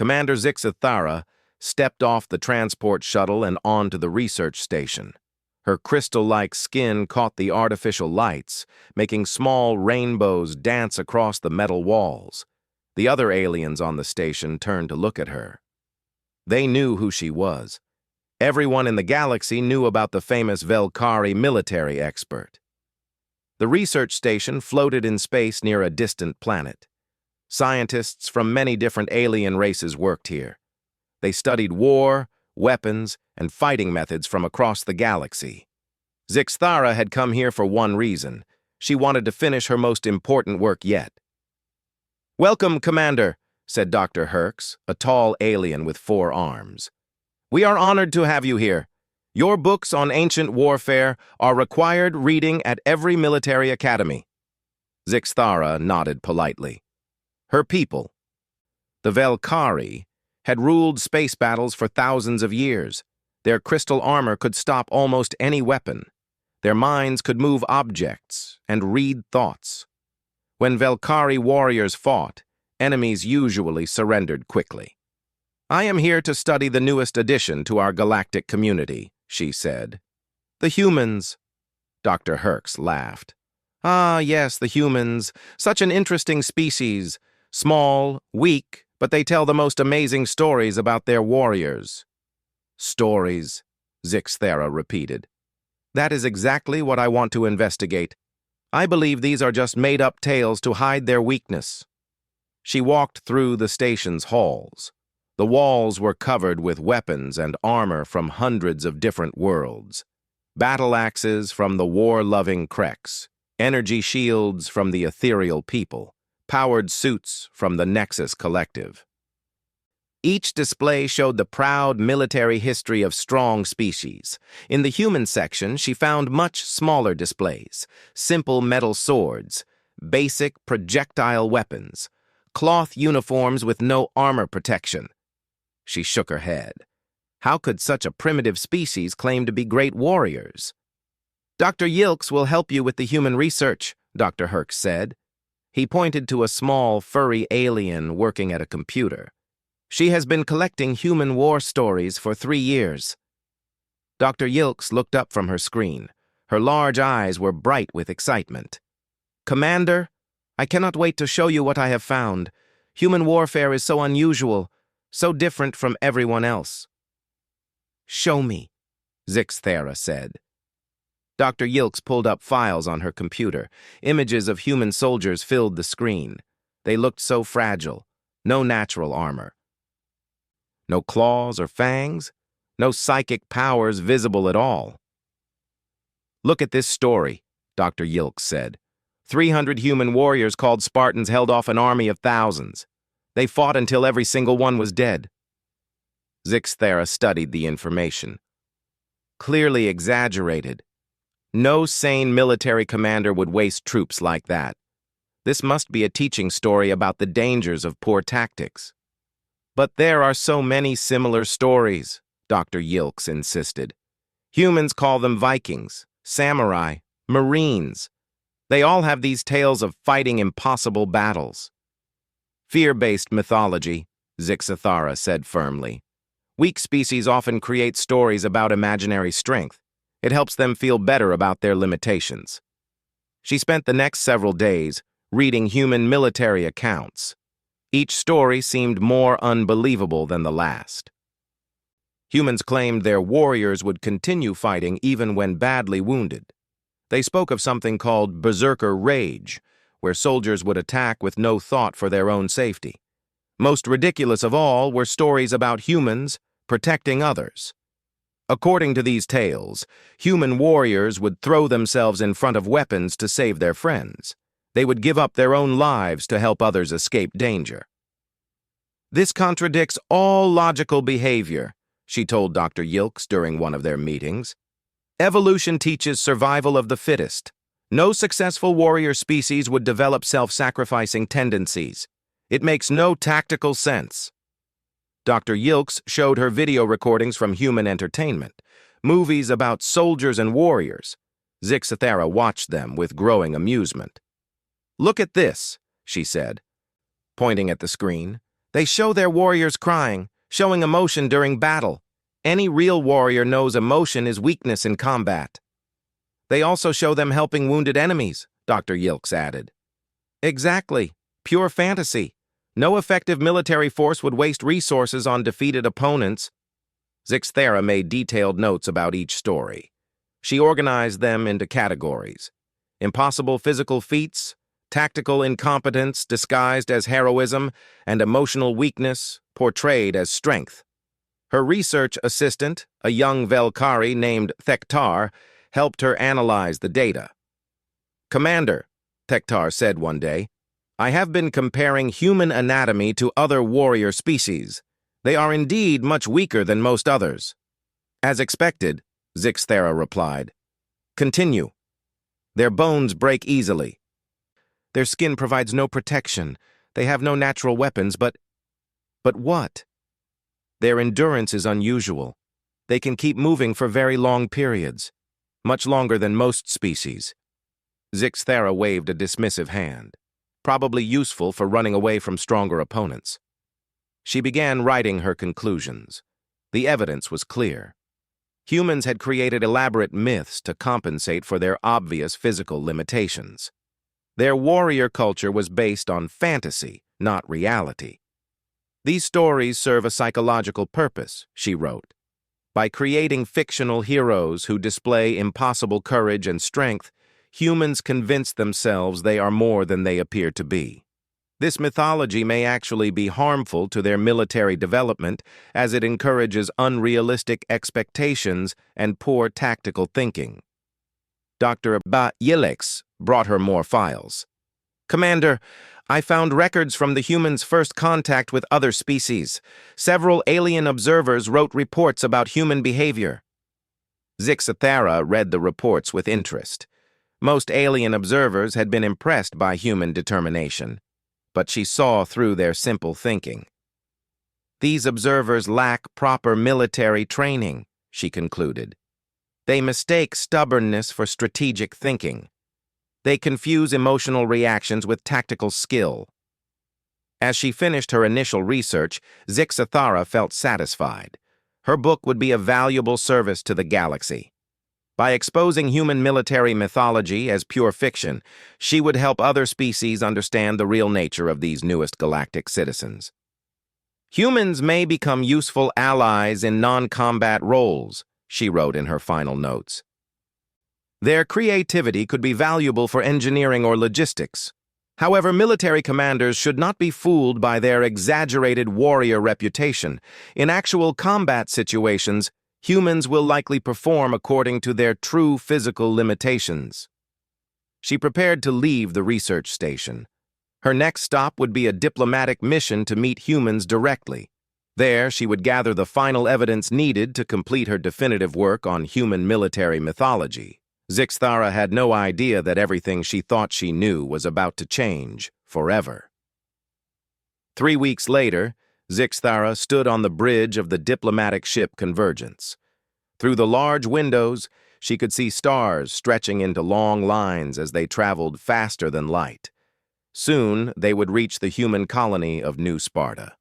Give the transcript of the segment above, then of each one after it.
Commander Zixathara stepped off the transport shuttle and onto the research station. Her crystal-like skin caught the artificial lights, making small rainbows dance across the metal walls. The other aliens on the station turned to look at her. They knew who she was. Everyone in the galaxy knew about the famous Velkari military expert. The research station floated in space near a distant planet. Scientists from many different alien races worked here. They studied war, weapons, and fighting methods from across the galaxy. Zixathara had come here for one reason. She wanted to finish her most important work yet. "Welcome, Commander," said Dr. Herx, a tall alien with 4 arms. "We are honored to have you here. Your books on ancient warfare are required reading at every military academy." Zixathara nodded politely. Her people, the Velkari, had ruled space battles for thousands of years. Their crystal armor could stop almost any weapon. Their minds could move objects and read thoughts. When Velkari warriors fought, enemies usually surrendered quickly. "I am here to study the newest addition to our galactic community," she said. "The humans." Dr. Herx laughed. "Ah, yes, the humans. Such an interesting species. Small, weak, but they tell the most amazing stories about their warriors." "Stories," Zixathara repeated. "That is exactly what I want to investigate. I believe these are just made-up tales to hide their weakness." She walked through the station's halls. The walls were covered with weapons and armor from hundreds of different worlds. Battle axes from the war-loving Kreks, energy shields from the ethereal people, powered suits from the Nexus Collective. Each display showed the proud military history of strong species. In the human section, she found much smaller displays: simple metal swords, basic projectile weapons, cloth uniforms with no armor protection. She shook her head. How could such a primitive species claim to be great warriors? "Dr. Yilks will help you with the human research," Dr. Herx said. He pointed to a small, furry alien working at a computer. "She has been collecting human war stories for 3 years." Dr. Yilks looked up from her screen. Her large eyes were bright with excitement. "Commander, I cannot wait to show you what I have found. Human warfare is so unusual, so different from everyone else." "Show me," Zixathara said. Dr. Yilks pulled up files on her computer. Images of human soldiers filled the screen. They looked so fragile. No natural armor. No claws or fangs. No psychic powers visible at all. "Look at this story," Dr. Yilks said. 300 human warriors called Spartans held off an army of thousands. They fought until every single one was dead. Zixathara studied the information. Clearly exaggerated. No sane military commander would waste troops like that. This must be a teaching story about the dangers of poor tactics. "But there are so many similar stories," Dr. Yilks insisted. "Humans call them Vikings, samurai, Marines. They all have these tales of fighting impossible battles." "Fear-based mythology," Zixathara said firmly. "Weak species often create stories about imaginary strength. It helps them feel better about their limitations." She spent the next several days reading human military accounts. Each story seemed more unbelievable than the last. Humans claimed their warriors would continue fighting even when badly wounded. They spoke of something called berserker rage, where soldiers would attack with no thought for their own safety. Most ridiculous of all were stories about humans protecting others. According to these tales, human warriors would throw themselves in front of weapons to save their friends. They would give up their own lives to help others escape danger. "This contradicts all logical behavior," she told Dr. Yilks during one of their meetings. "Evolution teaches survival of the fittest. No successful warrior species would develop self-sacrificing tendencies. It makes no tactical sense." Dr. Yilks showed her video recordings from human entertainment, movies about soldiers and warriors. Zixathara watched them with growing amusement. "Look at this," she said, pointing at the screen. They show their warriors crying, showing emotion during battle. Any real warrior knows emotion is weakness in combat. They also show them helping wounded enemies, Dr. Yilks added. Exactly. Pure fantasy. No effective military force would waste resources on defeated opponents. Zixthera made detailed notes about each story. She organized them into categories: impossible physical feats, tactical incompetence disguised as heroism, and emotional weakness portrayed as strength. Her research assistant, a young Velkari named Thektar, helped her analyze the data. "Commander," Thektar said one day, "I have been comparing human anatomy to other warrior species. They are indeed much weaker than most others." "As expected," Zixthera replied. "Continue." "Their bones break easily. Their skin provides no protection. They have no natural weapons, but what? Their endurance is unusual. They can keep moving for very long periods, much longer than most species." Zixthera waved a dismissive hand, probably useful for running away from stronger opponents. She began writing her conclusions. The evidence was clear. Humans had created elaborate myths to compensate for their obvious physical limitations. Their warrior culture was based on fantasy, not reality. "These stories serve a psychological purpose," she wrote. "By creating fictional heroes who display impossible courage and strength, humans convince themselves they are more than they appear to be. This mythology may actually be harmful to their military development, as it encourages unrealistic expectations and poor tactical thinking." Dr. Yilix brought her more files. "Commander, I found records from the humans' first contact with other species. Several alien observers wrote reports about human behavior." Zixthera read the reports with interest. Most alien observers had been impressed by human determination, but she saw through their simple thinking. "These observers lack proper military training," she concluded. "They mistake stubbornness for strategic thinking. They confuse emotional reactions with tactical skill." As she finished her initial research, Zixthera felt satisfied. Her book would be a valuable service to the galaxy. By exposing human military mythology as pure fiction, she would help other species understand the real nature of these newest galactic citizens. "Humans may become useful allies in non-combat roles," she wrote in her final notes. "Their creativity could be valuable for engineering or logistics. However, military commanders should not be fooled by their exaggerated warrior reputation. In actual combat situations, humans will likely perform according to their true physical limitations." She prepared to leave the research station. Her next stop would be a diplomatic mission to meet humans directly. There, she would gather the final evidence needed to complete her definitive work on human military mythology. Zixthera had no idea that everything she thought she knew was about to change forever. 3 weeks later, Zixthera stood on the bridge of the diplomatic ship Convergence. Through the large windows, she could see stars stretching into long lines as they traveled faster than light. Soon, they would reach the human colony of New Sparta.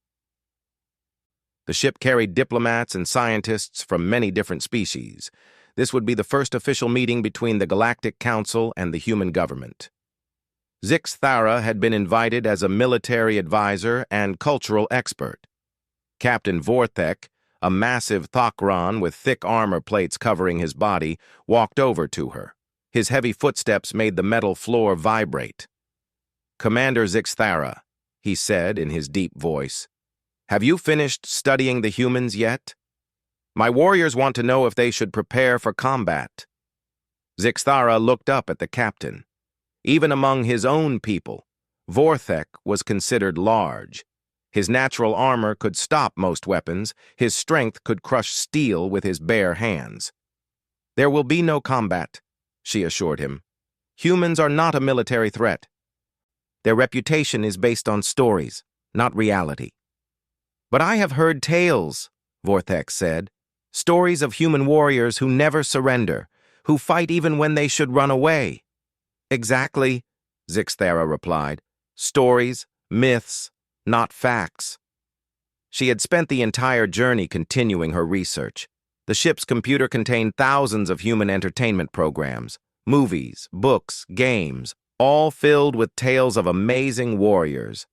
The ship carried diplomats and scientists from many different species. This would be the first official meeting between the Galactic Council and the human government. Zixthera had been invited as a military advisor and cultural expert. Captain Vorthek, a massive Thokron with thick armor plates covering his body, walked over to her. His heavy footsteps made the metal floor vibrate. "Commander Zixthera," he said in his deep voice, "have you finished studying the humans yet? My warriors want to know if they should prepare for combat." Zixthera looked up at the captain. Even among his own people, Vorthek was considered large. His natural armor could stop most weapons. His strength could crush steel with his bare hands. "There will be no combat," she assured him. "Humans are not a military threat. Their reputation is based on stories, not reality." "But I have heard tales," Vorthek said. "Stories of human warriors who never surrender, who fight even when they should run away." "Exactly," Zixthera replied. "Stories, myths, not facts." She had spent the entire journey continuing her research. The ship's computer contained thousands of human entertainment programs, movies, books, games, all filled with tales of amazing warriors.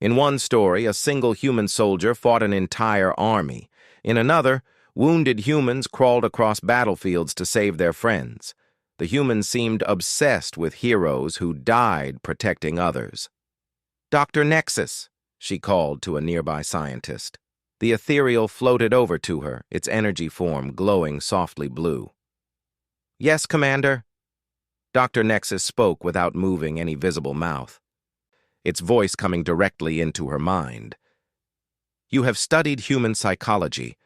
In one story, a single human soldier fought an entire army. In another, wounded humans crawled across battlefields to save their friends. The humans seemed obsessed with heroes who died protecting others. "Dr. Nexus," she called to a nearby scientist. The ethereal floated over to her, its energy form glowing softly blue. "Yes, Commander." Dr. Nexus spoke without moving any visible mouth, its voice coming directly into her mind. "You have studied human psychology.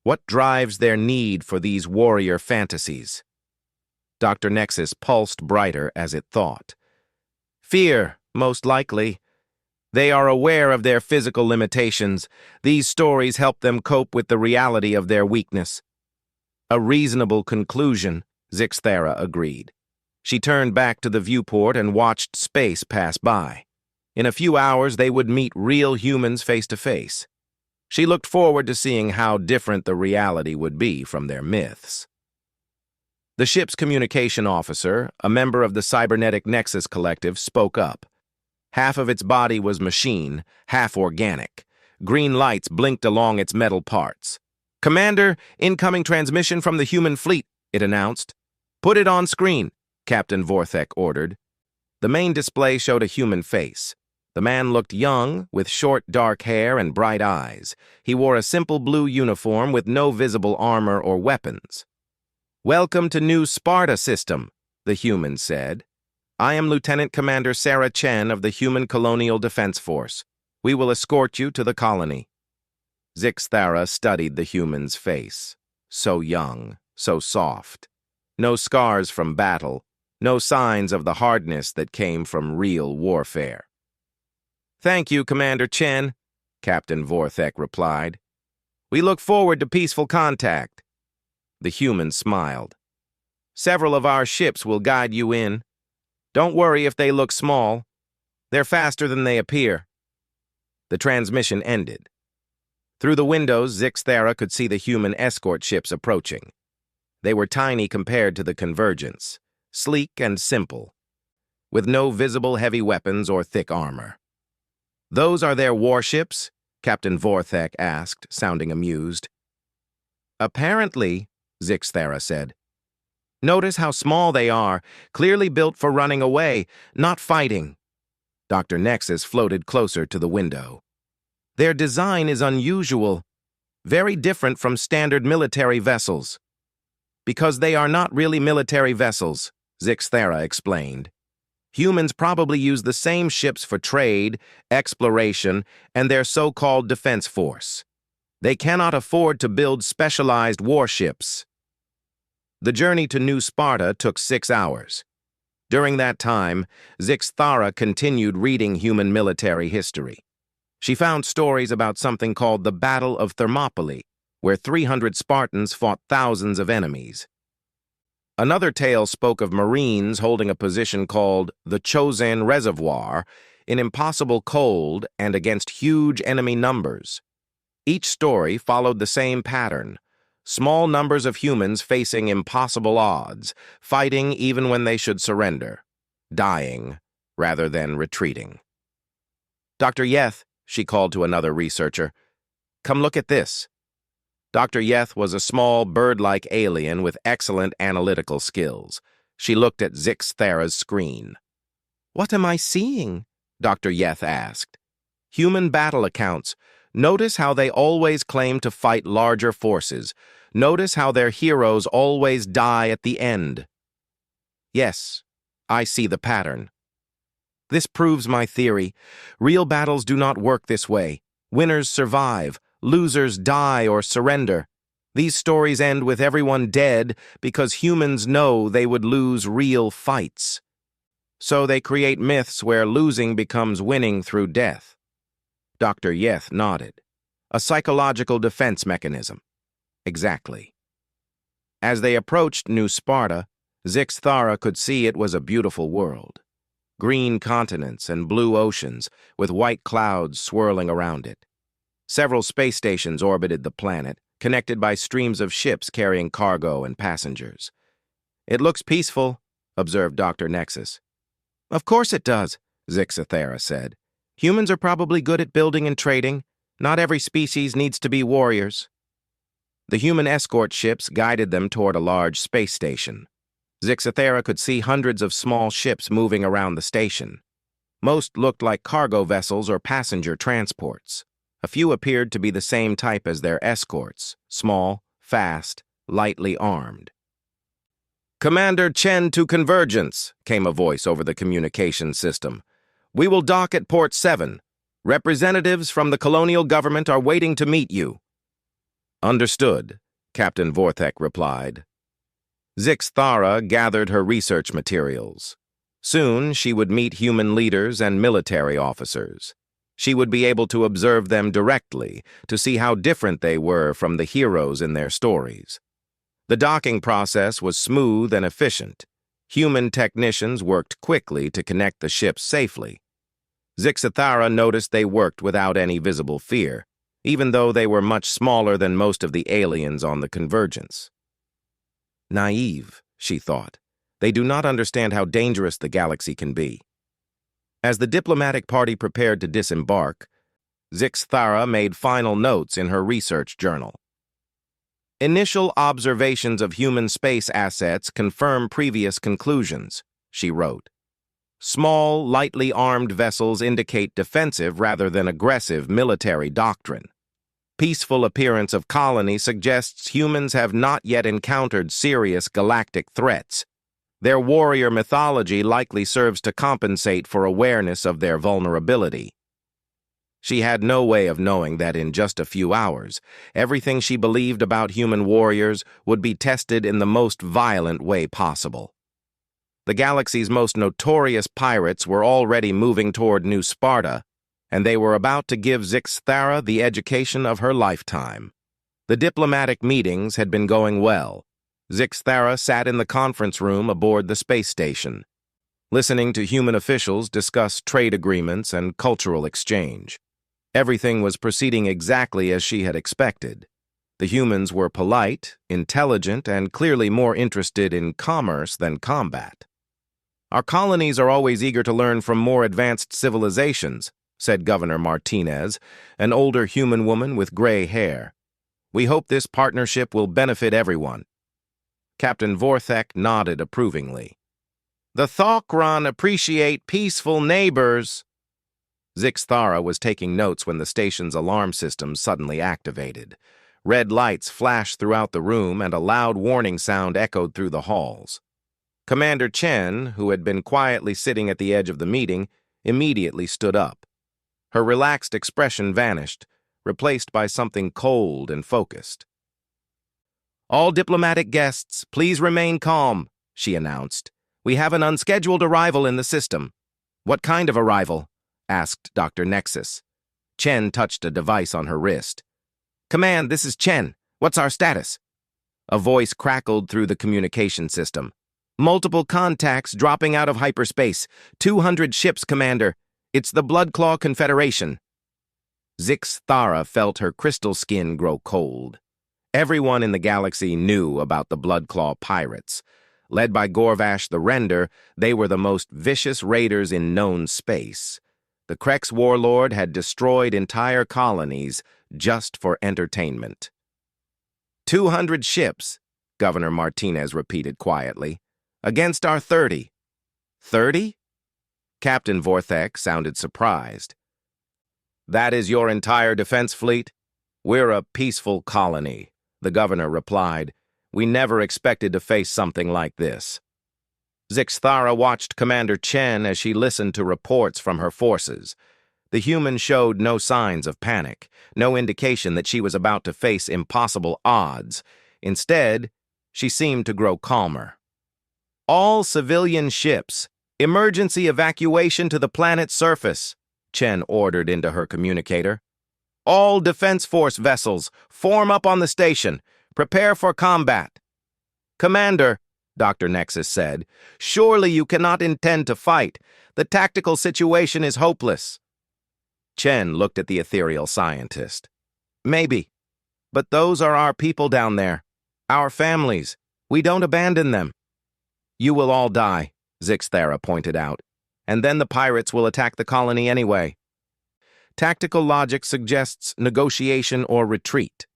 What drives their need for these warrior fantasies?" Dr. Nexus pulsed brighter as it thought. "Fear, most likely. They are aware of their physical limitations. These stories help them cope with the reality of their weakness." "A reasonable conclusion," Zixthara agreed. She turned back to the viewport and watched space pass by. In a few hours, they would meet real humans face to face. She looked forward to seeing how different the reality would be from their myths. The ship's communication officer, a member of the Cybernetic Nexus Collective, spoke up. Half of its body was machine, half organic. Green lights blinked along its metal parts. "Commander, incoming transmission from the human fleet," it announced. "Put it on screen," Captain Vorthek ordered. The main display showed a human face. The man looked young, with short, dark hair and bright eyes. He wore a simple blue uniform with no visible armor or weapons. "Welcome to New Sparta System," the human said. "I am Lieutenant Commander Sarah Chen of the Human Colonial Defense Force. We will escort you to the colony." Zixthara studied the human's face. So young, so soft. No scars from battle, no signs of the hardness that came from real warfare. "Thank you, Commander Chen," Captain Vorthek replied. "We look forward to peaceful contact." The human smiled. "Several of our ships will guide you in. Don't worry if they look small. They're faster than they appear." The transmission ended. Through the windows, Zixthara could see the human escort ships approaching. They were tiny compared to the Convergence, sleek and simple, with no visible heavy weapons or thick armor. "Those are their warships?" Captain Vorthek asked, sounding amused. "Apparently," Zixthara said. "Notice how small they are, clearly built for running away, not fighting." Dr. Nexus floated closer to the window. "Their design is unusual, very different from standard military vessels." "Because they are not really military vessels," Zixthara explained. "Humans probably use the same ships for trade, exploration, and their so-called defense force. They cannot afford to build specialized warships." The journey to New Sparta took 6 hours. During that time, Zixthara continued reading human military history. She found stories about something called the Battle of Thermopylae, where 300 Spartans fought thousands of enemies. Another tale spoke of Marines holding a position called the Chosen Reservoir in impossible cold and against huge enemy numbers. Each story followed the same pattern: small numbers of humans facing impossible odds, fighting even when they should surrender, dying rather than retreating. "Dr. Yeth," she called to another researcher, "come look at this." Dr. Yeth was a small, bird-like alien with excellent analytical skills. She looked at Zixthara's screen. "What am I seeing?" Dr. Yeth asked. "Human battle accounts. Notice how they always claim to fight larger forces. Notice how their heroes always die at the end." "Yes, I see the pattern." "This proves my theory. Real battles do not work this way. Winners survive. Losers die or surrender. These stories end with everyone dead because humans know they would lose real fights. So they create myths where losing becomes winning through death." Dr. Yeth nodded. "A psychological defense mechanism." "Exactly." As they approached New Sparta, Zixthara could see it was a beautiful world. Green continents and blue oceans, with white clouds swirling around it. Several space stations orbited the planet, connected by streams of ships carrying cargo and passengers. "It looks peaceful," observed Dr. Nexus. "Of course it does," Zixathera said. "Humans are probably good at building and trading. Not every species needs to be warriors." The human escort ships guided them toward a large space station. Zixathera could see hundreds of small ships moving around the station. Most looked like cargo vessels or passenger transports. A few appeared to be the same type as their escorts, small, fast, lightly armed. "Commander Chen to convergence," came a voice over the communication system. "We will dock at Port 7. Representatives from the colonial government are waiting to meet you." "Understood," Captain Vorthek replied. Zixathera gathered her research materials. Soon she would meet human leaders and military officers. She would be able to observe them directly to see how different they were from the heroes in their stories. The docking process was smooth and efficient. Human technicians worked quickly to connect the ships safely. Zixathera noticed they worked without any visible fear, even though they were much smaller than most of the aliens on the convergence. Naive, she thought. They do not understand how dangerous the galaxy can be. As the diplomatic party prepared to disembark, Zixathera made final notes in her research journal. "Initial observations of human space assets confirm previous conclusions," she wrote. "Small, lightly armed vessels indicate defensive rather than aggressive military doctrine. Peaceful appearance of colony suggests humans have not yet encountered serious galactic threats. Their warrior mythology likely serves to compensate for awareness of their vulnerability." She had no way of knowing that in just a few hours, everything she believed about human warriors would be tested in the most violent way possible. The galaxy's most notorious pirates were already moving toward New Sparta, and they were about to give Zixathera the education of her lifetime. The diplomatic meetings had been going well. Zixathera sat in the conference room aboard the space station, listening to human officials discuss trade agreements and cultural exchange. Everything was proceeding exactly as she had expected. The humans were polite, intelligent, and clearly more interested in commerce than combat. "Our colonies are always eager to learn from more advanced civilizations," said Governor Martinez, an older human woman with gray hair. "We hope this partnership will benefit everyone." Captain Vorthek nodded approvingly. "The Thokran appreciate peaceful neighbors." Zixathera was taking notes when the station's alarm system suddenly activated. Red lights flashed throughout the room and a loud warning sound echoed through the halls. Commander Chen, who had been quietly sitting at the edge of the meeting, immediately stood up. Her relaxed expression vanished, replaced by something cold and focused. "All diplomatic guests, please remain calm," she announced. "We have an unscheduled arrival in the system." "What kind of arrival?" asked Dr. Nexus. Chen touched a device on her wrist. "Command, this is Chen. What's our status?" A voice crackled through the communication system. "Multiple contacts dropping out of hyperspace. 200 ships, Commander. It's the Bloodclaw Confederation." Zixathera felt her crystal skin grow cold. Everyone in the galaxy knew about the Bloodclaw pirates. Led by Gorvash the Render, they were the most vicious raiders in known space. The Krex warlord had destroyed entire colonies just for entertainment. 200 ships, Governor Martinez repeated quietly, "against our 30. 30? Captain Vorthek sounded surprised. "That is your entire defense fleet? We're a peaceful colony," the governor replied. "We never expected to face something like this." Zixathera watched Commander Chen as she listened to reports from her forces. The human showed no signs of panic, no indication that she was about to face impossible odds. Instead, she seemed to grow calmer. "All civilian ships, emergency evacuation to the planet's surface," Chen ordered into her communicator. "All Defense Force vessels, form up on the station. Prepare for combat." "Commander," Dr. Nexus said, "surely you cannot intend to fight. The tactical situation is hopeless." Chen looked at the ethereal scientist. Maybe. But those are our people down there. Our families. We don't abandon them. You will all die, Zixthera pointed out. And then the pirates will attack the colony anyway. Tactical logic suggests negotiation or retreat.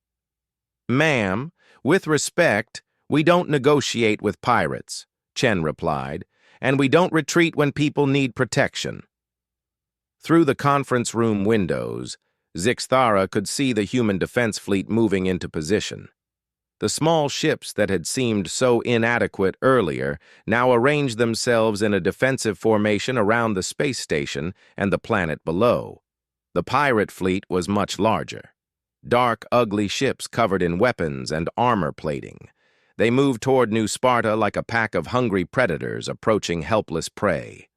Ma'am, with respect, we don't negotiate with pirates, Chen replied, and we don't retreat when people need protection. Through the conference room windows, Zixthara could see the human defense fleet moving into position. The small ships that had seemed so inadequate earlier now arranged themselves in a defensive formation around the space station and the planet below. The pirate fleet was much larger. Dark, ugly ships covered in weapons and armor plating. They moved toward New Sparta like a pack of hungry predators approaching helpless prey.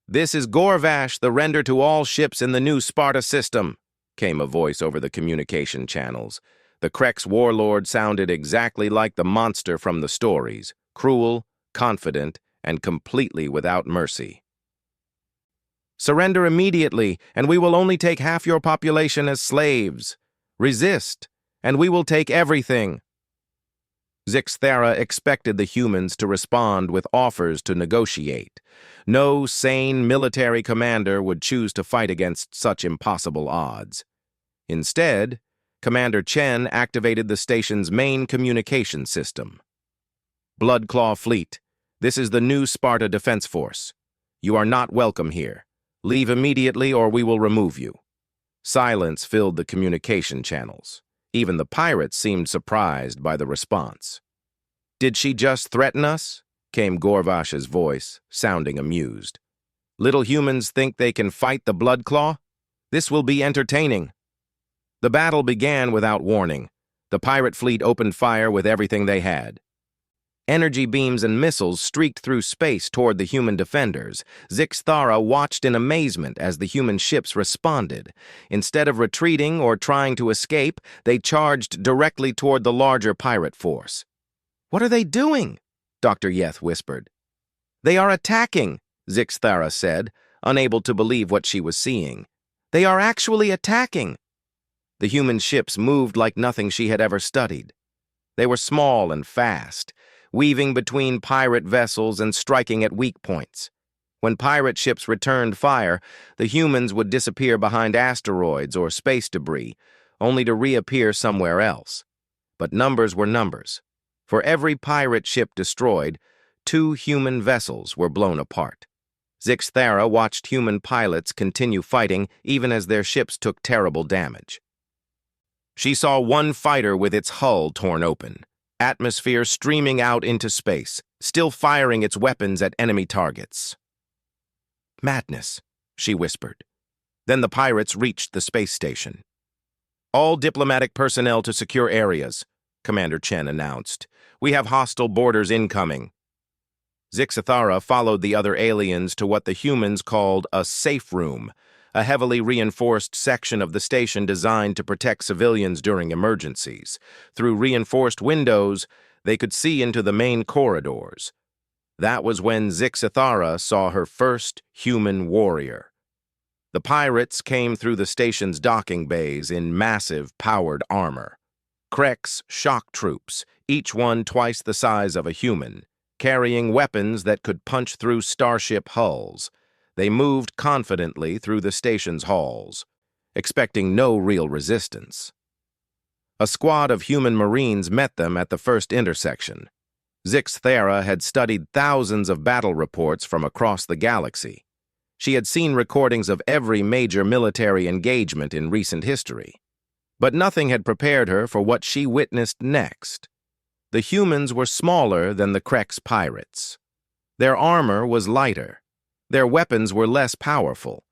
"This is Gorvash, the render to all ships in the New Sparta system," came a voice over the communication channels. The Krex warlord sounded exactly like the monster from the stories, cruel, confident, and completely without mercy. "Surrender immediately, and we will only take half your population as slaves. Resist, and we will take everything." Zixthera expected the humans to respond with offers to negotiate. No sane military commander would choose to fight against such impossible odds. Instead, Commander Chen activated the station's main communication system. "Bloodclaw Fleet, this is the New Sparta Defense Force. You are not welcome here. Leave immediately or we will remove you." Silence filled the communication channels. Even the pirates seemed surprised by the response. "Did she just threaten us?" came Gorvash's voice, sounding amused. "Little humans think they can fight the Bloodclaw? This will be entertaining." The battle began without warning. The pirate fleet opened fire with everything they had. Energy beams and missiles streaked through space toward the human defenders. Zixthara watched in amazement as the human ships responded. Instead of retreating or trying to escape, they charged directly toward the larger pirate force. "What are they doing?" Dr. Yeth whispered. "They are attacking," Zixthara said, unable to believe what she was seeing. "They are actually attacking." The human ships moved like nothing she had ever studied. They were small and fast, weaving between pirate vessels and striking at weak points. When pirate ships returned fire, the humans would disappear behind asteroids or space debris, only to reappear somewhere else. But numbers were numbers. For every pirate ship destroyed, 2 human vessels were blown apart. Zixthara watched human pilots continue fighting even as their ships took terrible damage. She saw one fighter with its hull torn open, atmosphere streaming out into space, still firing its weapons at enemy targets. "Madness," she whispered. Then the pirates reached the space station. "All diplomatic personnel to secure areas," Commander Chen announced. "We have hostile boarders incoming." Zixthara followed the other aliens to what the humans called a safe room, a heavily reinforced section of the station designed to protect civilians during emergencies. Through reinforced windows, they could see into the main corridors. That was when Zixthara saw her first human warrior. The pirates came through the station's docking bays in massive, powered armor. Krex shock troops, each one twice the size of a human, carrying weapons that could punch through starship hulls. They moved confidently through the station's halls, expecting no real resistance. A squad of human marines met them at the first intersection. Zixthara had studied thousands of battle reports from across the galaxy. She had seen recordings of every major military engagement in recent history. But nothing had prepared her for what she witnessed next. The humans were smaller than the Krex pirates. Their armor was lighter. Their weapons were less powerful.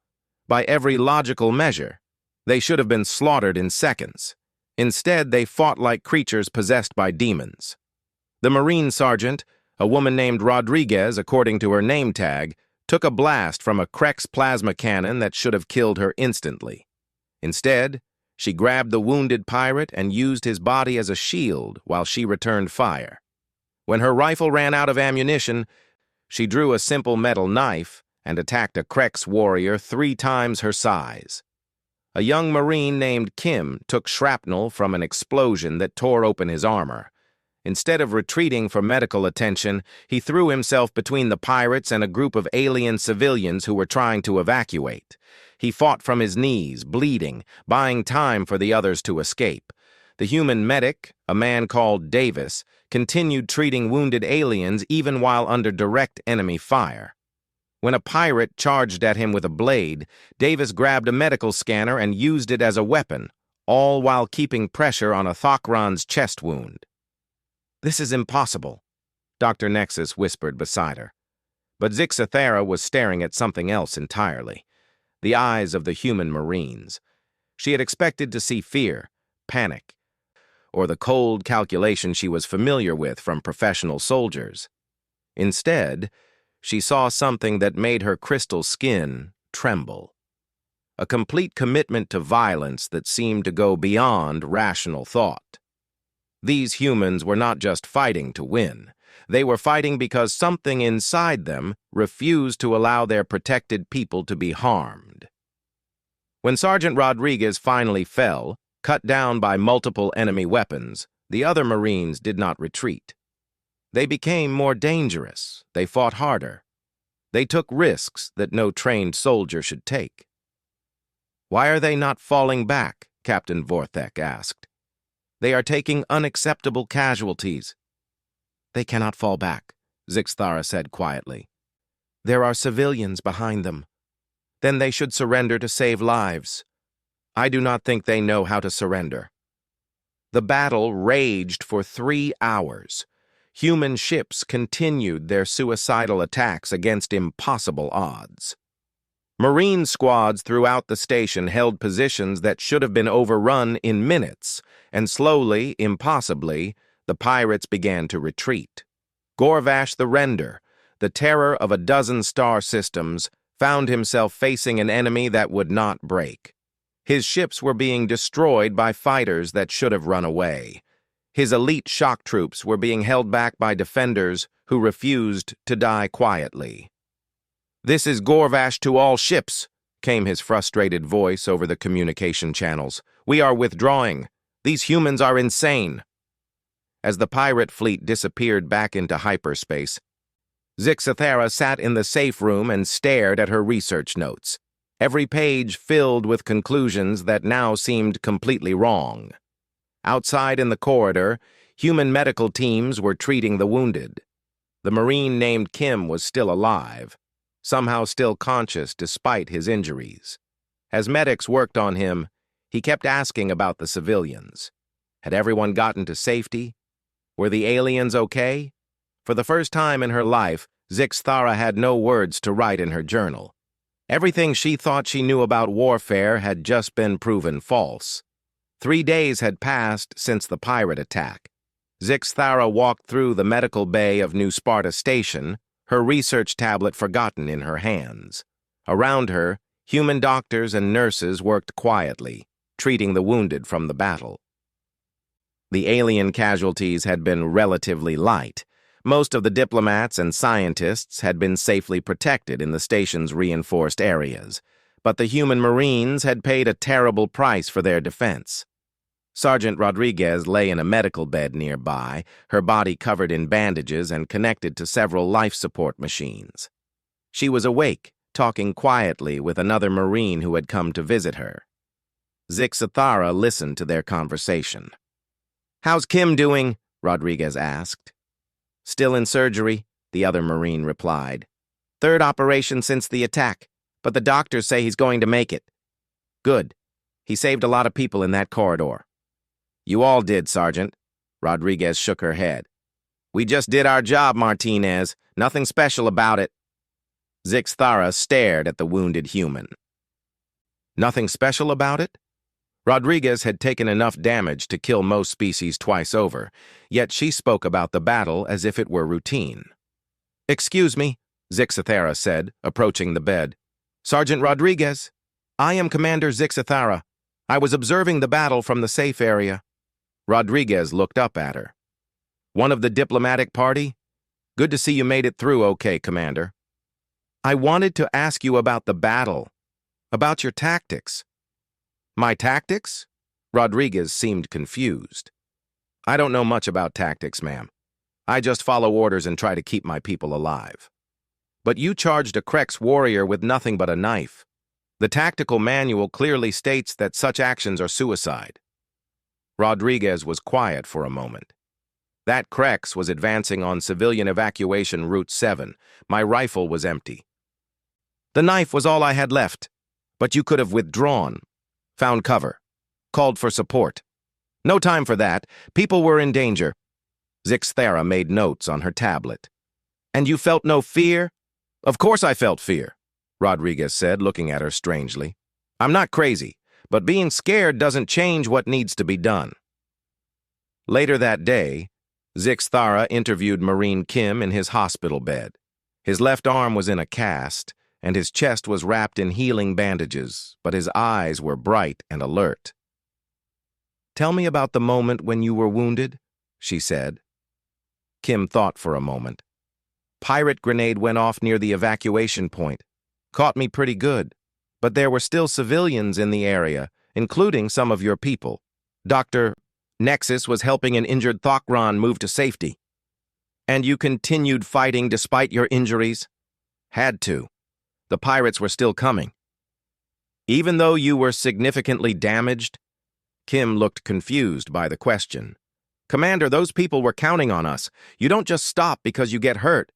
By every logical measure, they should have been slaughtered in seconds. Instead, they fought like creatures possessed by demons. The Marine sergeant, a woman named Rodriguez according to her name tag, took a blast from a Krex plasma cannon that should have killed her instantly. Instead, she grabbed the wounded pirate and used his body as a shield while she returned fire. When her rifle ran out of ammunition, she drew a simple metal knife and attacked a Krex warrior 3 times her size. A young Marine named Kim took shrapnel from an explosion that tore open his armor. Instead of retreating for medical attention, he threw himself between the pirates and a group of alien civilians who were trying to evacuate. He fought from his knees, bleeding, buying time for the others to escape. The human medic, a man called Davis, continued treating wounded aliens even while under direct enemy fire. When a pirate charged at him with a blade, Davis grabbed a medical scanner and used it as a weapon, all while keeping pressure on a Thokran's chest wound. "This is impossible," Dr. Nexus whispered beside her. But Zixathera was staring at something else entirely. The eyes of the human Marines. She had expected to see fear, panic, or the cold calculation she was familiar with from professional soldiers. Instead, she saw something that made her crystal skin tremble. A complete commitment to violence that seemed to go beyond rational thought. These humans were not just fighting to win. They were fighting because something inside them refused to allow their protected people to be harmed. When Sergeant Rodriguez finally fell, cut down by multiple enemy weapons, the other Marines did not retreat. They became more dangerous. They fought harder. They took risks that no trained soldier should take. "Why are they not falling back?" Captain Vorthek asked. "They are taking unacceptable casualties." "They cannot fall back," Zixthara said quietly. "There are civilians behind them. Then they should surrender to save lives. I do not think they know how to surrender." The battle raged for 3 hours. Human ships continued their suicidal attacks against impossible odds. Marine squads throughout the station held positions that should have been overrun in minutes, and slowly, impossibly, the pirates began to retreat. Gorvash the Render, the terror of a dozen star systems, found himself facing an enemy that would not break. His ships were being destroyed by fighters that should have run away. His elite shock troops were being held back by defenders who refused to die quietly. "This is Gorvash to all ships," came his frustrated voice over the communication channels. "We are withdrawing. These humans are insane." As the pirate fleet disappeared back into hyperspace, Zixathera sat in the safe room and stared at her research notes, every page filled with conclusions that now seemed completely wrong. Outside in the corridor, human medical teams were treating the wounded. The Marine named Kim was still alive, somehow still conscious despite his injuries. As medics worked on him, he kept asking about the civilians. Had everyone gotten to safety? Were the aliens okay? For the first time in her life, Zixthara had no words to write in her journal. Everything she thought she knew about warfare had just been proven false. 3 days had passed since the pirate attack. Zixthara walked through the medical bay of New Sparta Station, her research tablet forgotten in her hands. Around her, human doctors and nurses worked quietly, treating the wounded from the battle. The alien casualties had been relatively light. Most of the diplomats and scientists had been safely protected in the station's reinforced areas, but the human Marines had paid a terrible price for their defense. Sergeant Rodriguez lay in a medical bed nearby, her body covered in bandages and connected to several life support machines. She was awake, talking quietly with another Marine who had come to visit her. Zixathara listened to their conversation. "How's Kim doing?" Rodriguez asked. "Still in surgery," the other Marine replied. "Third operation since the attack, but the doctors say he's going to make it." "Good. He saved a lot of people in that corridor." "You all did, Sergeant." Rodriguez shook her head. "We just did our job, Martinez. Nothing special about it." Zixthara stared at the wounded human. Nothing special about it? Rodriguez had taken enough damage to kill most species twice over, yet she spoke about the battle as if it were routine. "Excuse me," Zixathara said, approaching the bed. "Sergeant Rodriguez, I am Commander Zixathara. I was observing the battle from the safe area." Rodriguez looked up at her. "One of the diplomatic party? Good to see you made it through okay, Commander." "I wanted to ask you about the battle, about your tactics." My tactics? Rodriguez seemed confused. I don't know much about tactics, ma'am. I just follow orders and try to keep my people alive. But you charged a Krex warrior with nothing but a knife. The tactical manual clearly states that such actions are suicide. Rodriguez was quiet for a moment. That Krex was advancing on civilian evacuation Route 7. My rifle was empty. The knife was all I had left, but you could have withdrawn, found cover, called for support. No time for that. People were in danger. Zixthara made notes on her tablet. And you felt no fear? Of course I felt fear, Rodriguez said, looking at her strangely. I'm not crazy, but being scared doesn't change what needs to be done. Later that day, Zixthara interviewed Marine Kim in his hospital bed. His left arm was in a cast, and his chest was wrapped in healing bandages, but his eyes were bright and alert. Tell me about the moment when you were wounded, she said. Kim thought for a moment. Pirate grenade went off near the evacuation point. Caught me pretty good, but there were still civilians in the area, including some of your people. Dr. Nexus was helping an injured Thokran move to safety. And you continued fighting despite your injuries? Had to. The pirates were still coming. Even though you were significantly damaged? Kim looked confused by the question. Commander, those people were counting on us. You don't just stop because you get hurt.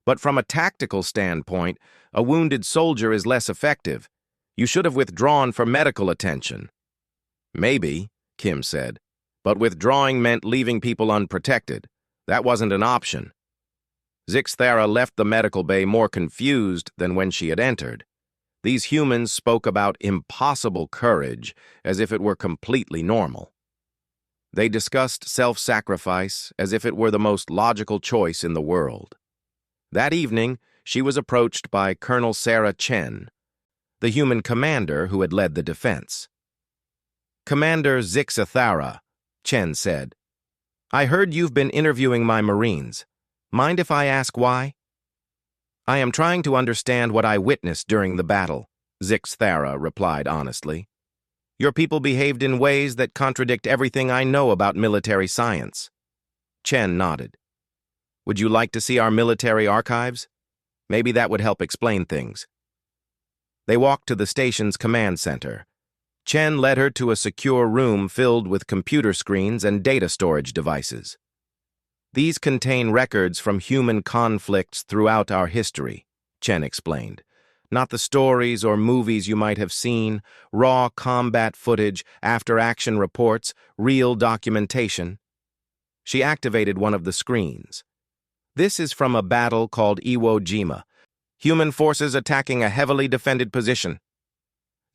But from a tactical standpoint, a wounded soldier is less effective. You should have withdrawn for medical attention. Maybe, Kim said, but withdrawing meant leaving people unprotected. That wasn't an option. Zixthara left the medical bay more confused than when she had entered. These humans spoke about impossible courage as if it were completely normal. They discussed self-sacrifice as if it were the most logical choice in the world. That evening, she was approached by Colonel Sarah Chen, the human commander who had led the defense. Commander Zixthara, Chen said, I heard you've been interviewing my Marines. Mind if I ask why? I am trying to understand what I witnessed during the battle, Zixthara replied honestly. Your people behaved in ways that contradict everything I know about military science. Chen nodded. Would you like to see our military archives? Maybe that would help explain things. They walked to the station's command center. Chen led her to a secure room filled with computer screens and data storage devices. These contain records from human conflicts throughout our history, Chen explained. Not the stories or movies you might have seen, raw combat footage, after-action reports, real documentation. She activated one of the screens. This is from a battle called Iwo Jima. Human forces attacking a heavily defended position.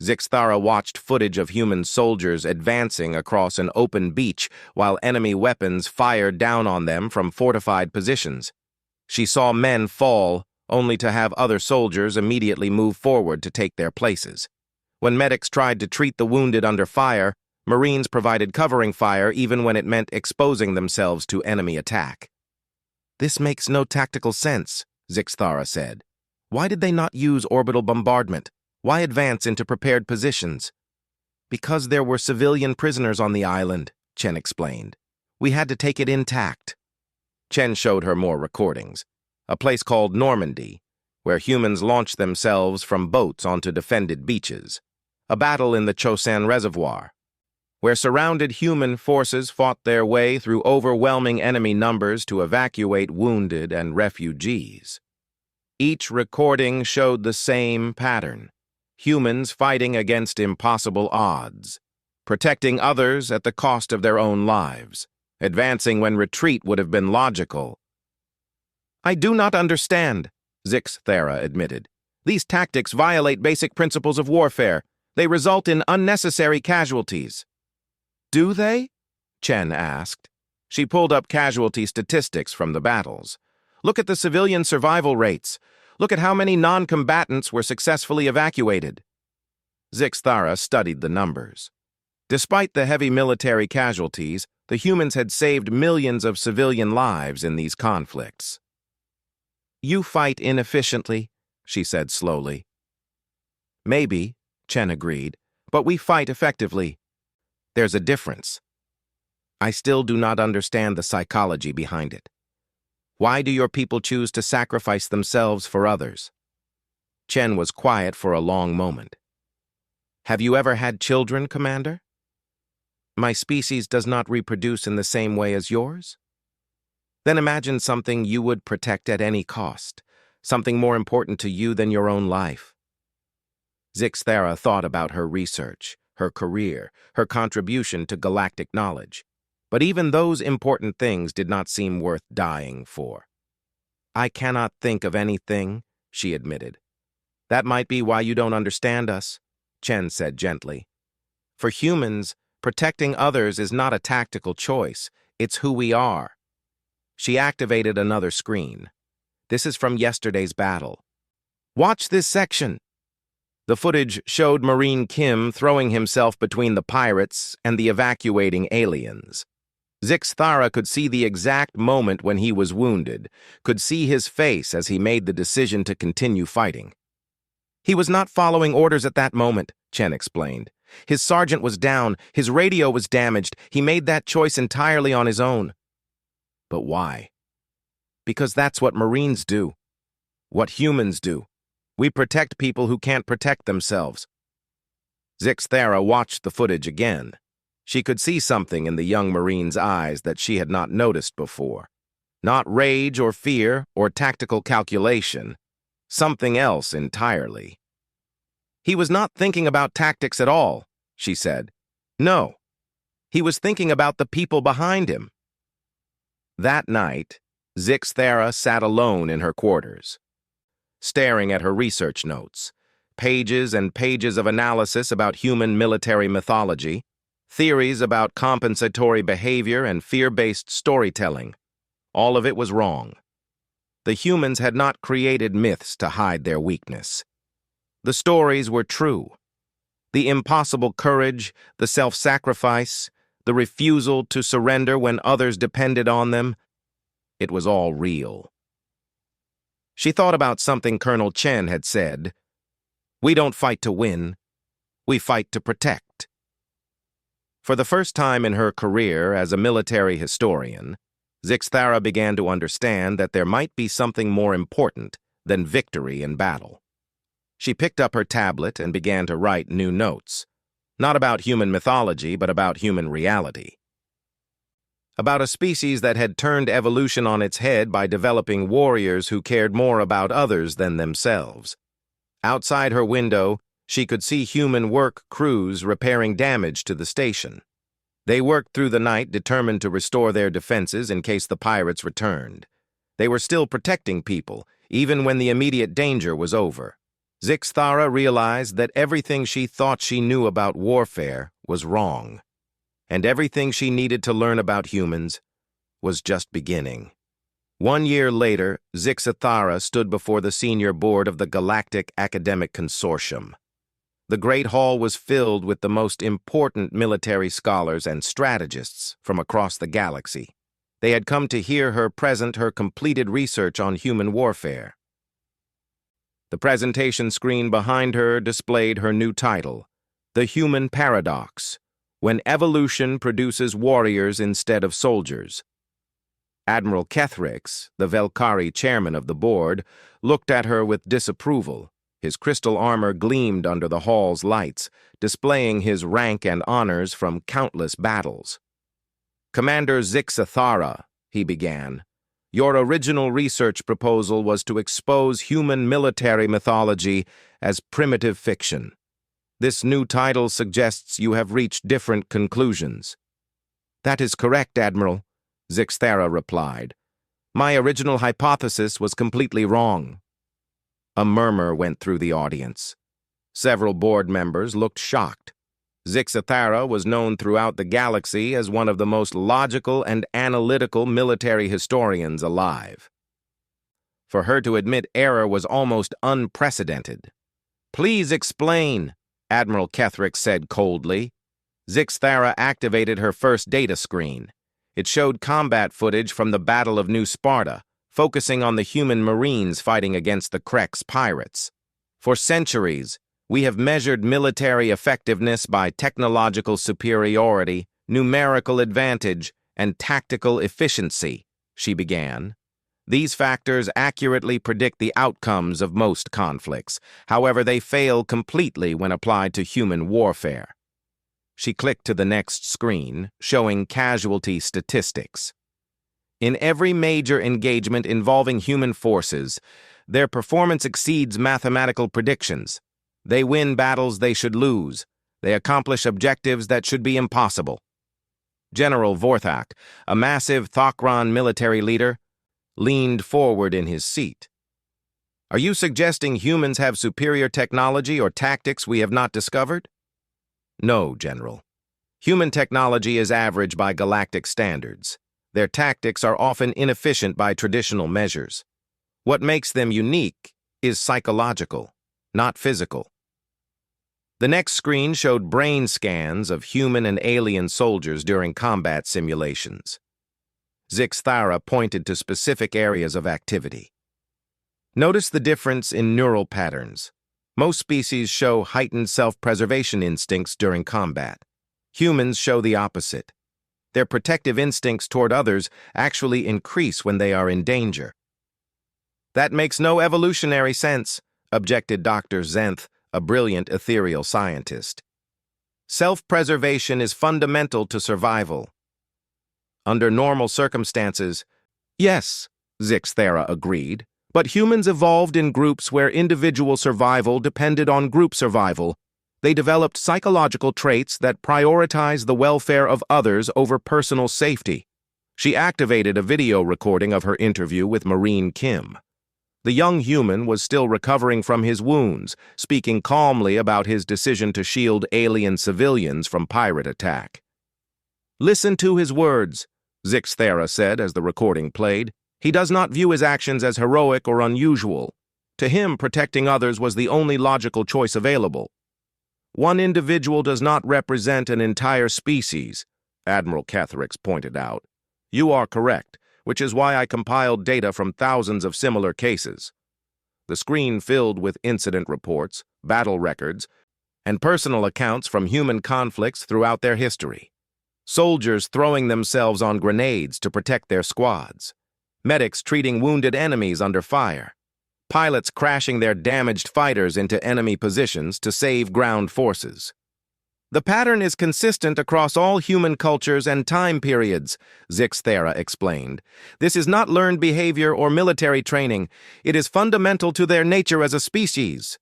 Zixthara watched footage of human soldiers advancing across an open beach while enemy weapons fired down on them from fortified positions. She saw men fall, only to have other soldiers immediately move forward to take their places. When medics tried to treat the wounded under fire, Marines provided covering fire even when it meant exposing themselves to enemy attack. This makes no tactical sense, Zixthara said. Why did they not use orbital bombardment? Why advance into prepared positions? Because there were civilian prisoners on the island, Chen explained. We had to take it intact. Chen showed her more recordings. A place called Normandy, where humans launched themselves from boats onto defended beaches. A battle in the Chosin Reservoir, where surrounded human forces fought their way through overwhelming enemy numbers to evacuate wounded and refugees. Each recording showed the same pattern. Humans fighting against impossible odds, protecting others at the cost of their own lives, advancing when retreat would have been logical. I do not understand, Zixthara admitted. These tactics violate basic principles of warfare. They result in unnecessary casualties. Do they? Chen asked. She pulled up casualty statistics from the battles. Look at the civilian survival rates. Look at how many non-combatants were successfully evacuated. Zixthara studied the numbers. Despite the heavy military casualties, the humans had saved millions of civilian lives in these conflicts. You fight inefficiently, she said slowly. Maybe, Chen agreed, but we fight effectively. There's a difference. I still do not understand the psychology behind it. Why do your people choose to sacrifice themselves for others? Chen was quiet for a long moment. Have you ever had children, Commander? My species does not reproduce in the same way as yours? Then imagine something you would protect at any cost, something more important to you than your own life. Zixthara thought about her research, her career, her contribution to galactic knowledge. But even those important things did not seem worth dying for. I cannot think of anything, she admitted. That might be why you don't understand us, Chen said gently. For humans, protecting others is not a tactical choice, it's who we are. She activated another screen. This is from yesterday's battle. Watch this section. The footage showed Marine Kim throwing himself between the pirates and the evacuating aliens. Zixthara could see the exact moment when he was wounded, could see his face as he made the decision to continue fighting. He was not following orders at that moment, Chen explained. His sergeant was down, his radio was damaged, he made that choice entirely on his own. But why? Because that's what Marines do. What humans do. We protect people who can't protect themselves. Zixthara watched the footage again. She could see something in the young Marine's eyes that she had not noticed before. Not rage or fear or tactical calculation. Something else entirely. He was not thinking about tactics at all, she said. No. He was thinking about the people behind him. That night, Zixthara sat alone in her quarters, staring at her research notes, pages and pages of analysis about human military mythology, theories about compensatory behavior and fear-based storytelling. All of it was wrong. The humans had not created myths to hide their weakness. The stories were true. The impossible courage, the self-sacrifice, the refusal to surrender when others depended on them, it was all real. She thought about something Colonel Chen had said. We don't fight to win, we fight to protect. For the first time in her career as a military historian, Zixthara began to understand that there might be something more important than victory in battle. She picked up her tablet and began to write new notes, not about human mythology, but about human reality. About a species that had turned evolution on its head by developing warriors who cared more about others than themselves. Outside her window, she could see human work crews repairing damage to the station. They worked through the night, determined to restore their defenses in case the pirates returned. They were still protecting people, even when the immediate danger was over. Zixthara realized that everything she thought she knew about warfare was wrong, and everything she needed to learn about humans was just beginning. 1 year later, Zixthara stood before the senior board of the Galactic Academic Consortium. The Great Hall was filled with the most important military scholars and strategists from across the galaxy. They had come to hear her present her completed research on human warfare. The presentation screen behind her displayed her new title, The Human Paradox, When Evolution Produces Warriors Instead of Soldiers. Admiral Kethrix, the Velkari chairman of the board, looked at her with disapproval. His crystal armor gleamed under the hall's lights, displaying his rank and honors from countless battles. Commander Zixthara, he began, your original research proposal was to expose human military mythology as primitive fiction. This new title suggests you have reached different conclusions. That is correct, Admiral, Zixthara replied. My original hypothesis was completely wrong. A murmur went through the audience. Several board members looked shocked. Zixthara was known throughout the galaxy as one of the most logical and analytical military historians alive. For her to admit error was almost unprecedented. Please explain, Admiral Kethrix said coldly. Zixthara activated her first data screen. It showed combat footage from the Battle of New Sparta, focusing on the human Marines fighting against the Krex pirates. For centuries, We have measured military effectiveness by technological superiority, numerical advantage, and tactical efficiency, she began. These factors accurately predict the outcomes of most conflicts. However, they fail completely when applied to human warfare. She clicked to the next screen, showing casualty statistics. In every major engagement involving human forces, their performance exceeds mathematical predictions. They win battles they should lose. They accomplish objectives that should be impossible. General Vorthak, a massive Thokran military leader, leaned forward in his seat. Are you suggesting humans have superior technology or tactics we have not discovered? No, General. Human technology is average by galactic standards. Their tactics are often inefficient by traditional measures. What makes them unique is psychological, not physical. The next screen showed brain scans of human and alien soldiers during combat simulations. Zixthara pointed to specific areas of activity. Notice the difference in neural patterns. Most species show heightened self-preservation instincts during combat. Humans show the opposite. Their protective instincts toward others actually increase when they are in danger. That makes no evolutionary sense, objected Dr. Zenth, a brilliant ethereal scientist. Self-preservation is fundamental to survival. Under normal circumstances, yes, Zixthara agreed, but humans evolved in groups where individual survival depended on group survival. They developed psychological traits that prioritize the welfare of others over personal safety. She activated a video recording of her interview with Marine Kim. The young human was still recovering from his wounds, speaking calmly about his decision to shield alien civilians from pirate attack. Listen to his words, Zixthara said as the recording played. He does not view his actions as heroic or unusual. To him, protecting others was the only logical choice available. One individual does not represent an entire species, Admiral Catherix pointed out. You are correct, which is why I compiled data from thousands of similar cases. The screen filled with incident reports, battle records, and personal accounts from human conflicts throughout their history. Soldiers throwing themselves on grenades to protect their squads. Medics treating wounded enemies under fire. Pilots crashing their damaged fighters into enemy positions to save ground forces. The pattern is consistent across all human cultures and time periods, Zixthara explained. This is not learned behavior or military training. It is fundamental to their nature as a species.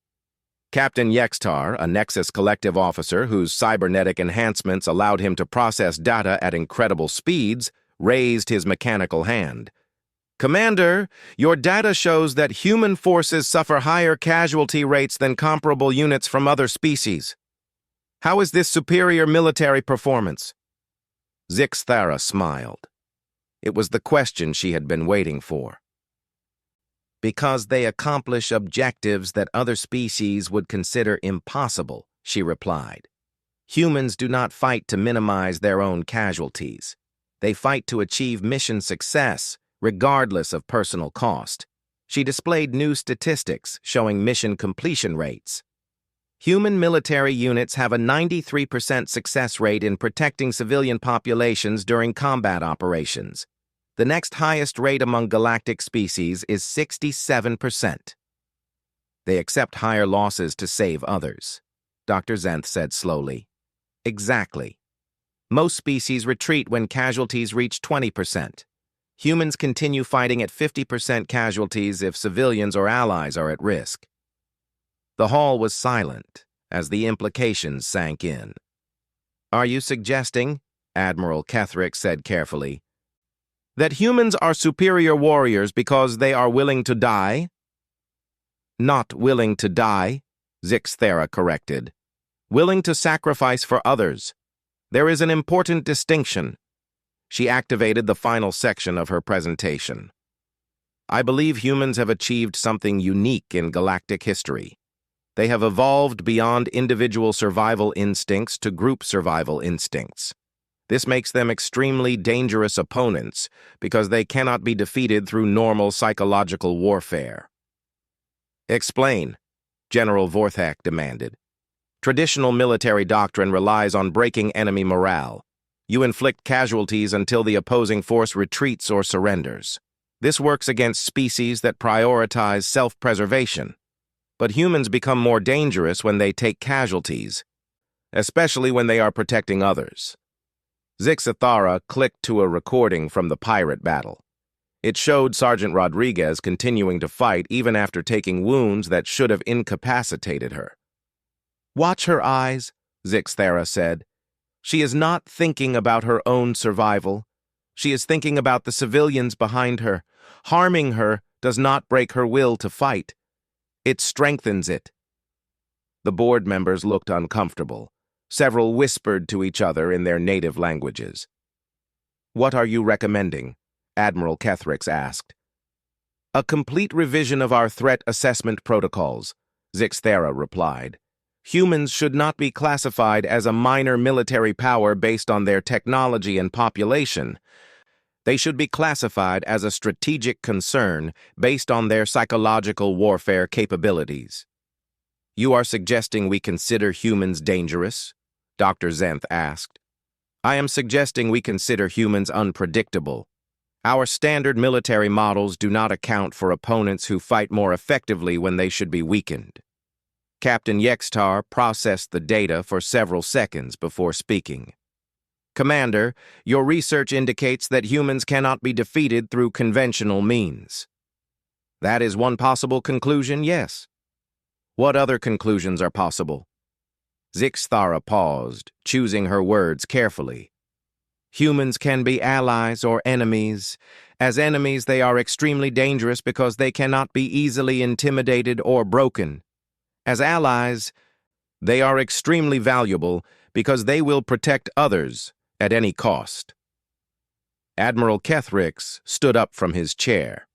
Captain Yextar, a Nexus Collective officer whose cybernetic enhancements allowed him to process data at incredible speeds, raised his mechanical hand. Commander, your data shows that human forces suffer higher casualty rates than comparable units from other species. How is this superior military performance? Zixthara smiled. It was the question she had been waiting for. Because they accomplish objectives that other species would consider impossible, she replied. Humans do not fight to minimize their own casualties. They fight to achieve mission success, regardless of personal cost. She displayed new statistics showing mission completion rates. Human military units have a 93% success rate in protecting civilian populations during combat operations. The next highest rate among galactic species is 67%. They accept higher losses to save others, Dr. Zenth said slowly. Exactly. Most species retreat when casualties reach 20%. Humans continue fighting at 50% casualties if civilians or allies are at risk. The hall was silent as the implications sank in. Are you suggesting, Admiral Catherix said carefully, that humans are superior warriors because they are willing to die? Not willing to die, Zixthara corrected. Willing to sacrifice for others. There is an important distinction. She activated the final section of her presentation. I believe humans have achieved something unique in galactic history. They have evolved beyond individual survival instincts to group survival instincts. This makes them extremely dangerous opponents because they cannot be defeated through normal psychological warfare. Explain, General Vorthak demanded. Traditional military doctrine relies on breaking enemy morale. You inflict casualties until the opposing force retreats or surrenders. This works against species that prioritize self-preservation. But humans become more dangerous when they take casualties, especially when they are protecting others. Zixathara clicked to a recording from the pirate battle. It showed Sergeant Rodriguez continuing to fight even after taking wounds that should have incapacitated her. "Watch her eyes," Zixathara said. "She is not thinking about her own survival. She is thinking about the civilians behind her. Harming her does not break her will to fight. It strengthens it." The board members looked uncomfortable. Several whispered to each other in their native languages. "What are you recommending?" Admiral Kethrix asked. "A complete revision of our threat assessment protocols," Zixathara replied. "Humans should not be classified as a minor military power based on their technology and population. They should be classified as a strategic concern based on their psychological warfare capabilities." "You are suggesting we consider humans dangerous?" Dr. Zenth asked. "I am suggesting we consider humans unpredictable. Our standard military models do not account for opponents who fight more effectively when they should be weakened." Captain Yextar processed the data for several seconds before speaking. "Commander, your research indicates that humans cannot be defeated through conventional means." "That is one possible conclusion, yes." "What other conclusions are possible?" Zixathara paused, choosing her words carefully. "Humans can be allies or enemies. As enemies, they are extremely dangerous because they cannot be easily intimidated or broken. As allies, they are extremely valuable because they will protect others at any cost." Admiral Kethrix stood up from his chair.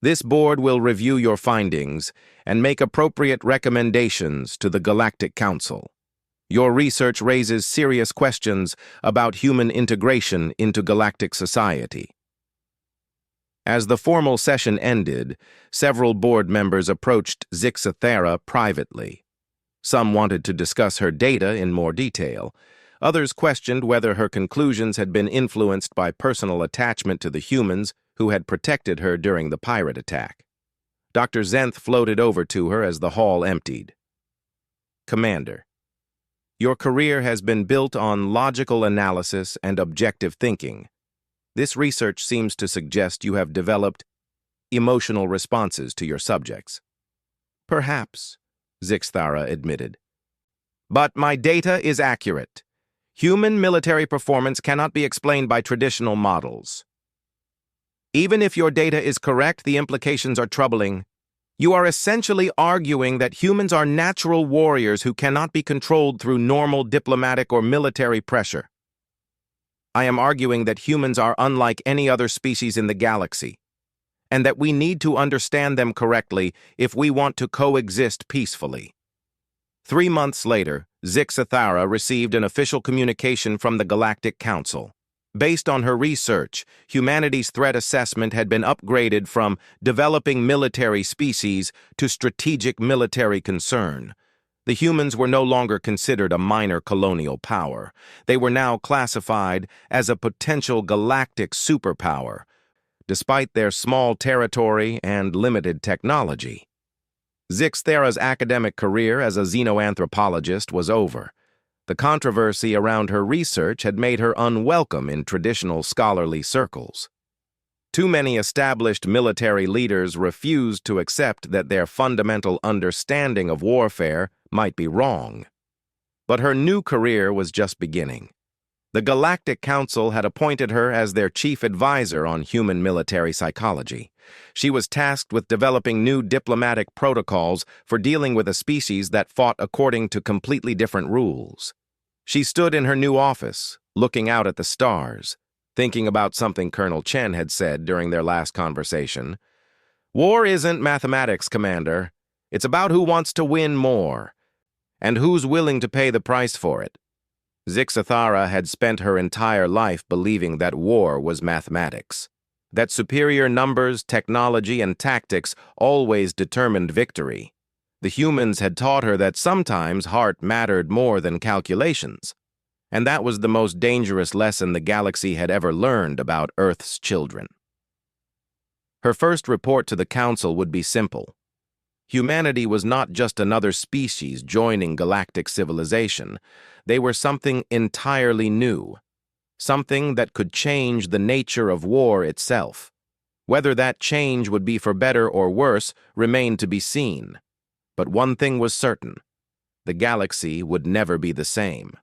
"This board will review your findings and make appropriate recommendations to the Galactic Council. Your research raises serious questions about human integration into galactic society." As the formal session ended, several board members approached Zixathara privately. Some wanted to discuss her data in more detail. Others questioned whether her conclusions had been influenced by personal attachment to the humans who had protected her during the pirate attack. Dr. Zenth floated over to her as the hall emptied. "Commander, your career has been built on logical analysis and objective thinking. This research seems to suggest you have developed emotional responses to your subjects." "Perhaps," Zixathara admitted. "But my data is accurate. Human military performance cannot be explained by traditional models. Even if your data is correct, the implications are troubling. You are essentially arguing that humans are natural warriors who cannot be controlled through normal diplomatic or military pressure. I am arguing that humans are unlike any other species in the galaxy, and that we need to understand them correctly if we want to coexist peacefully." 3 months later, Zixathara received an official communication from the Galactic Council. Based on her research, humanity's threat assessment had been upgraded from developing military species to strategic military concern. The humans were no longer considered a minor colonial power. They were now classified as a potential galactic superpower, despite their small territory and limited technology. Zixathara's academic career as a xenoanthropologist was over. The controversy around her research had made her unwelcome in traditional scholarly circles. Too many established military leaders refused to accept that their fundamental understanding of warfare might be wrong. But her new career was just beginning. The Galactic Council had appointed her as their chief advisor on human military psychology. She was tasked with developing new diplomatic protocols for dealing with a species that fought according to completely different rules. She stood in her new office, looking out at the stars, thinking about something Colonel Chen had said during their last conversation. "War isn't mathematics, Commander. It's about who wants to win more, and who's willing to pay the price for it." Zixathara had spent her entire life believing that war was mathematics, that superior numbers, technology, and tactics always determined victory. The humans had taught her that sometimes heart mattered more than calculations, and that was the most dangerous lesson the galaxy had ever learned about Earth's children. Her first report to the Council would be simple. Humanity was not just another species joining galactic civilization. They were something entirely new, something that could change the nature of war itself. Whether that change would be for better or worse remained to be seen. But one thing was certain: the galaxy would never be the same.